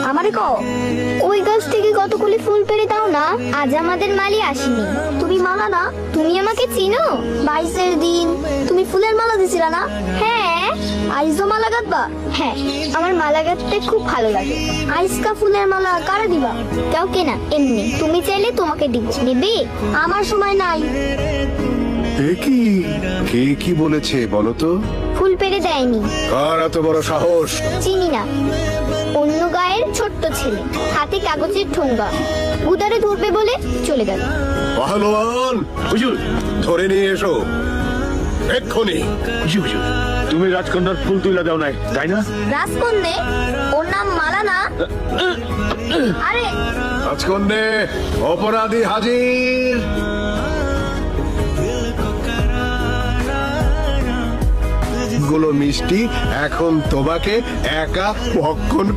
আমারে কও ওই গাছ থেকে কতগুলি ফুল পেড়ে দাও না, আজ আমাদের মালি আসেনি। তুমি মালা না, তুমি আমাকে চিনো? 22-এর দিন তুমি ফুলের মালা দিছিলা না? হ্যাঁ। আইজও মালা গাঁথবা? হ্যাঁ, আমার মালা গাঁথতে খুব ভালো লাগে। আইসকা ফুলের মালা কারা দিবা? কাউকে না, এমনি। তুমি চাইলে তোমাকে দিব। নেবে? আমার সময় নাই। এ কি কে কি বলেছে বলো তো? ফুল পেড়ে দেয়নি। কার এত বড় সাহস? চিনি না, অন্য গায়ের ছোট্ট ছেলে, হাতে কাগজের ঠোঙ্গা, উদারে ধরবে বলে চলে গেল। পাহলোয়ান, হুজুর, ধরে নিয়ে এসো এক্ষুনি। হুজুর, তুমি রাজকন্যার ফুল তুলে দাও নাই, তাই না? রাজকন্যে? ওর নাম মালা না? আরে রাজকন্যে, অপরাধী হাজির। গুলো মিষ্টি এখন তোমাকে একা ভক্ষণ